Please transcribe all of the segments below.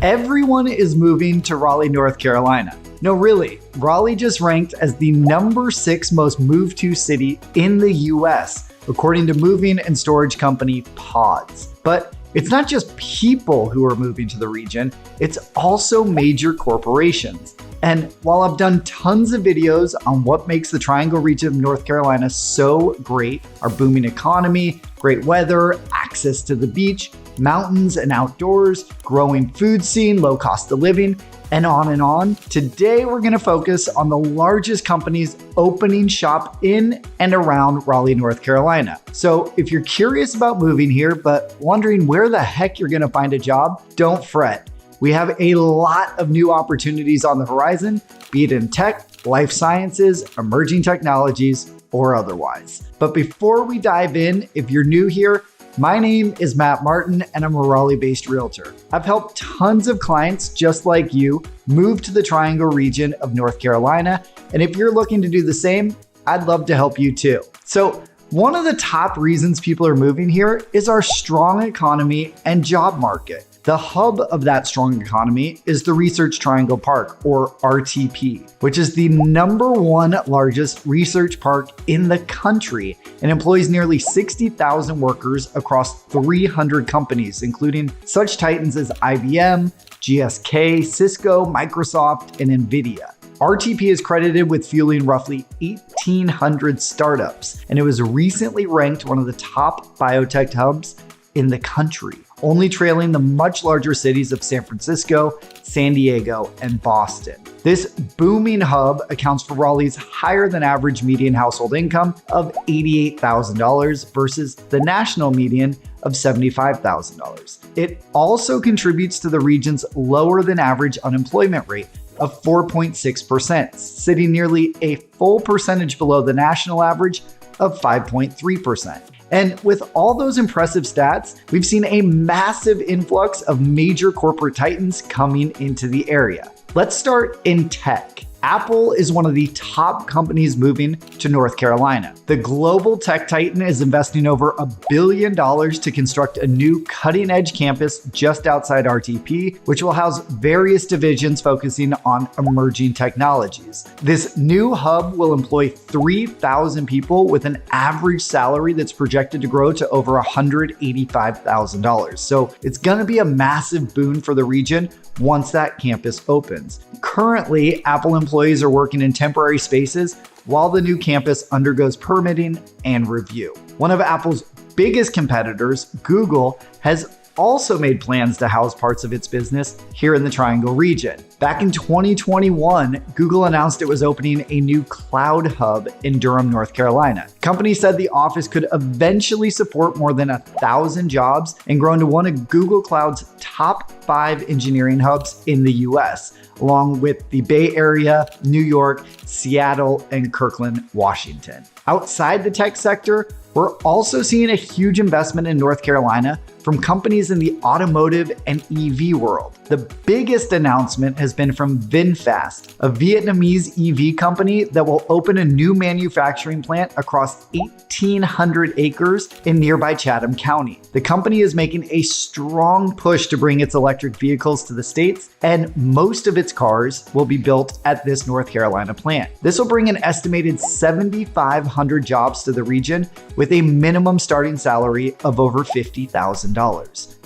Everyone is moving to Raleigh, North Carolina. No, really, Raleigh just ranked as the #6 most moved to city in the US, according to moving and storage company Pods. But it's not just people who are moving to the region, it's also major corporations. And while I've done tons of videos on what makes the Triangle region of North Carolina so great, our booming economy, great weather, access to the beach, mountains and outdoors, growing food scene, low cost of living, and on, today we're gonna focus on the largest companies opening shop in and around Raleigh, North Carolina. So if you're curious about moving here, but wondering where the heck you're gonna find a job, don't fret. We have a lot of new opportunities on the horizon, be it in tech, life sciences, emerging technologies, or otherwise. But before we dive in, if you're new here, my name is Matt Martin and I'm a Raleigh-based realtor. I've helped tons of clients just like you move to the Triangle region of North Carolina. And if you're looking to do the same, I'd love to help you too. So one of the top reasons people are moving here is our strong economy and job market. The hub of that strong economy is the Research Triangle Park, or RTP, which is the #1 largest research park in the country and employs nearly 60,000 workers across 300 companies, including such titans as IBM, GSK, Cisco, Microsoft, and NVIDIA. RTP is credited with fueling roughly 1,800 startups, and it was recently ranked one of the top biotech hubs in the country, only trailing the much larger cities of San Francisco, San Diego, and Boston. This booming hub accounts for Raleigh's higher than average median household income of $88,000 versus the national median of $75,000. It also contributes to the region's lower than average unemployment rate of 4.6%, sitting nearly a full percentage below the national average of 5.3%. And with all those impressive stats, we've seen a massive influx of major corporate titans coming into the area. Let's start in tech. Apple is one of the top companies moving to North Carolina. The global tech titan is investing over $1 billion to construct a new cutting-edge campus just outside RTP, which will house various divisions focusing on emerging technologies. This new hub will employ 3,000 people with an average salary that's projected to grow to over $185,000. So it's gonna be a massive boon for the region once that campus opens. Currently, Apple employees are working in temporary spaces while the new campus undergoes permitting and review. One of Apple's biggest competitors, Google, has also made plans to house parts of its business here in the Triangle region. Back in 2021, Google announced it was opening a new cloud hub in Durham, North Carolina. The company said the office could eventually support more than 1,000 jobs and grow into one of Google Cloud's top 5 engineering hubs in the US, along with the Bay Area, New York, Seattle, and Kirkland, Washington. Outside the tech sector, we're also seeing a huge investment in North Carolina from companies in the automotive and EV world. The biggest announcement has been from Vinfast, a Vietnamese EV company that will open a new manufacturing plant across 1,800 acres in nearby Chatham County. The company is making a strong push to bring its electric vehicles to the States, and most of its cars will be built at this North Carolina plant. This will bring an estimated 7,500 jobs to the region with a minimum starting salary of over $50,000.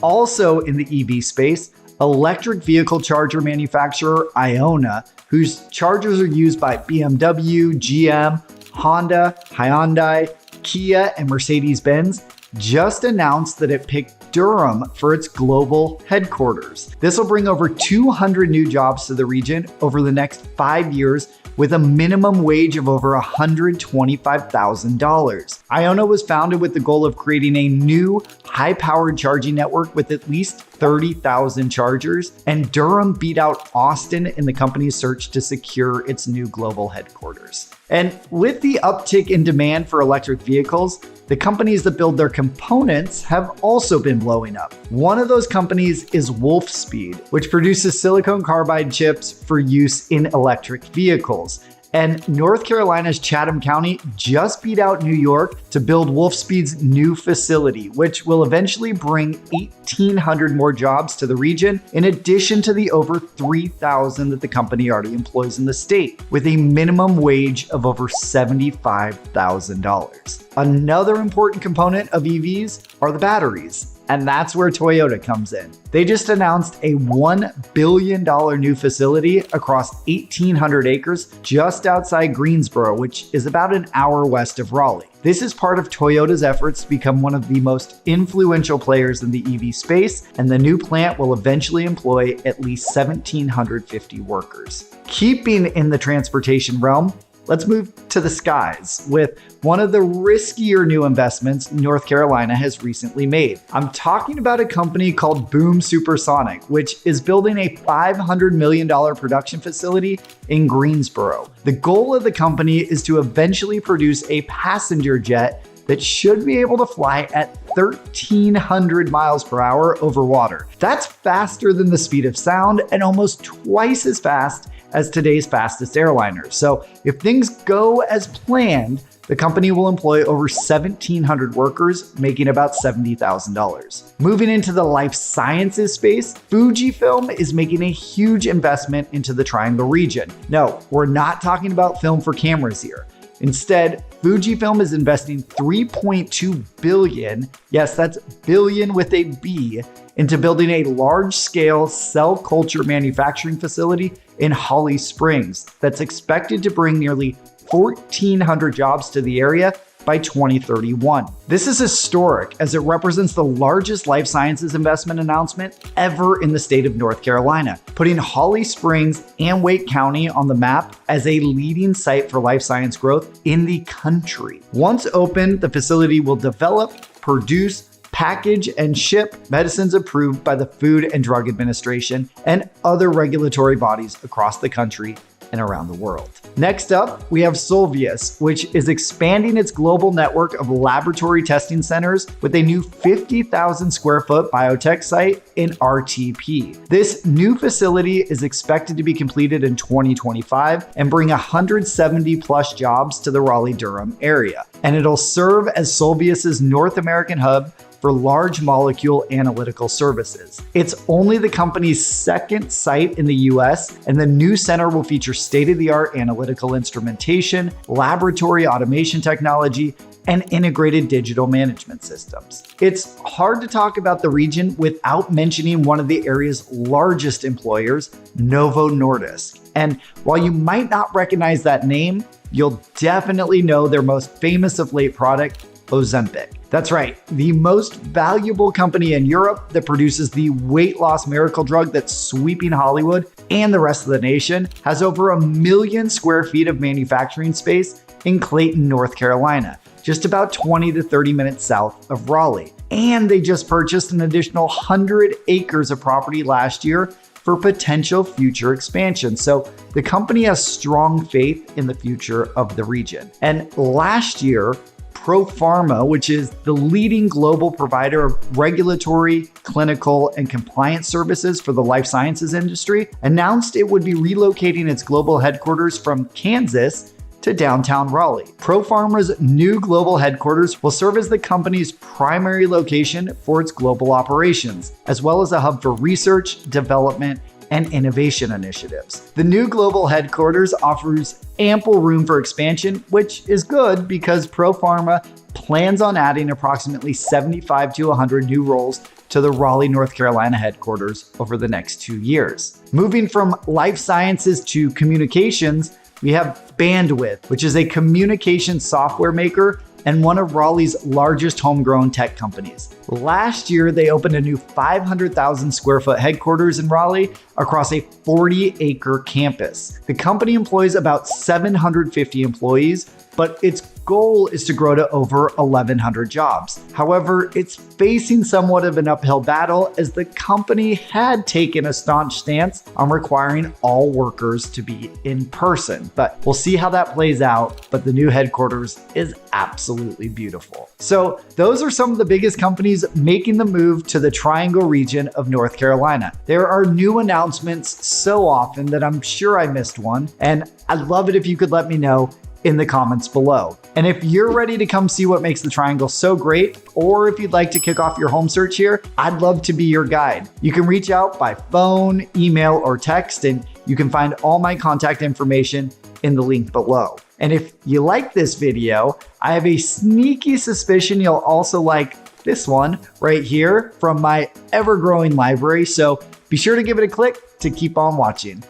Also in the EV space, electric vehicle charger manufacturer Ionna, whose chargers are used by BMW, GM, Honda, Hyundai, Kia, and Mercedes-Benz, just announced that it picked Durham for its global headquarters. This will bring over 200 new jobs to the region over the next 5 years with a minimum wage of over $125,000. Ionna was founded with the goal of creating a new high-powered charging network with at least 30,000 chargers, and Durham beat out Austin in the company's search to secure its new global headquarters. And with the uptick in demand for electric vehicles, the companies that build their components have also been blowing up. One of those companies is Wolfspeed, which produces silicon carbide chips for use in electric vehicles. And North Carolina's Chatham County just beat out New York to build Wolfspeed's new facility, which will eventually bring 1,800 more jobs to the region, in addition to the over 3,000 that the company already employs in the state, with a minimum wage of over $75,000. Another important component of EVs are the batteries. And that's where Toyota comes in. They just announced a $1 billion new facility across 1,800 acres just outside Greensboro, which is about an hour west of Raleigh. This is part of Toyota's efforts to become one of the most influential players in the EV space, and the new plant will eventually employ at least 1,750 workers. Keeping in the transportation realm, let's move to the skies with one of the riskier new investments North Carolina has recently made. I'm talking about a company called Boom Supersonic, which is building a $500 million production facility in Greensboro. The goal of the company is to eventually produce a passenger jet that should be able to fly at 1,300 miles per hour over water. That's faster than the speed of sound and almost twice as fast as today's fastest airliners. So if things go as planned, the company will employ over 1,700 workers, making about $70,000. Moving into the life sciences space, Fujifilm is making a huge investment into the Triangle region. No, we're not talking about film for cameras here. Instead, Fujifilm is investing $3.2 billion, yes, that's billion with a B, into building a large-scale cell culture manufacturing facility in Holly Springs that's expected to bring nearly 1,400 jobs to the area by 2031. This is historic as it represents the largest life sciences investment announcement ever in the state of North Carolina, putting Holly Springs and Wake County on the map as a leading site for life science growth in the country. Once open, the facility will develop, produce, package, and ship medicines approved by the Food and Drug Administration and other regulatory bodies across the country and around the world. Next up, we have Solvias, which is expanding its global network of laboratory testing centers with a new 50,000 square foot biotech site in RTP. This new facility is expected to be completed in 2025 and bring 170 plus jobs to the Raleigh-Durham area. And it'll serve as Solvias's North American hub for large molecule analytical services. It's only the company's second site in the US, and the new center will feature state-of-the-art analytical instrumentation, laboratory automation technology, and integrated digital management systems. It's hard to talk about the region without mentioning one of the area's largest employers, Novo Nordisk. And while you might not recognize that name, you'll definitely know their most famous of late product, Ozempic. That's right, the most valuable company in Europe that produces the weight loss miracle drug that's sweeping Hollywood and the rest of the nation has over 1 million square feet of manufacturing space in Clayton, North Carolina, just about 20 to 30 minutes south of Raleigh. And they just purchased an additional 100 acres of property last year for potential future expansion. So the company has strong faith in the future of the region. And last year, Propharma, which is the leading global provider of regulatory, clinical, and compliance services for the life sciences industry, announced it would be relocating its global headquarters from Kansas to downtown Raleigh. Propharma's new global headquarters will serve as the company's primary location for its global operations, as well as a hub for research, development, and innovation initiatives. The new global headquarters offers ample room for expansion, which is good because Propharma plans on adding approximately 75 to 100 new roles to the Raleigh, North Carolina headquarters over the next 2 years. Moving from life sciences to communications, we have Bandwidth, which is a communication software maker and one of Raleigh's largest homegrown tech companies. Last year, they opened a new 500,000 square foot headquarters in Raleigh across a 40-acre campus. The company employs about 750 employees but its goal is to grow to over 1,100 jobs. However, it's facing somewhat of an uphill battle as the company had taken a staunch stance on requiring all workers to be in person. But we'll see how that plays out, but the new headquarters is absolutely beautiful. So those are some of the biggest companies making the move to the Triangle region of North Carolina. There are new announcements so often that I'm sure I missed one, and I'd love it if you could let me know in the comments below. And if you're ready to come see what makes the Triangle so great, or if you'd like to kick off your home search here, I'd love to be your guide. You can reach out by phone, email, or text, and you can find all my contact information in the link below. And if you like this video, I have a sneaky suspicion you'll also like this one right here from my ever-growing library, so be sure to give it a click to keep on watching.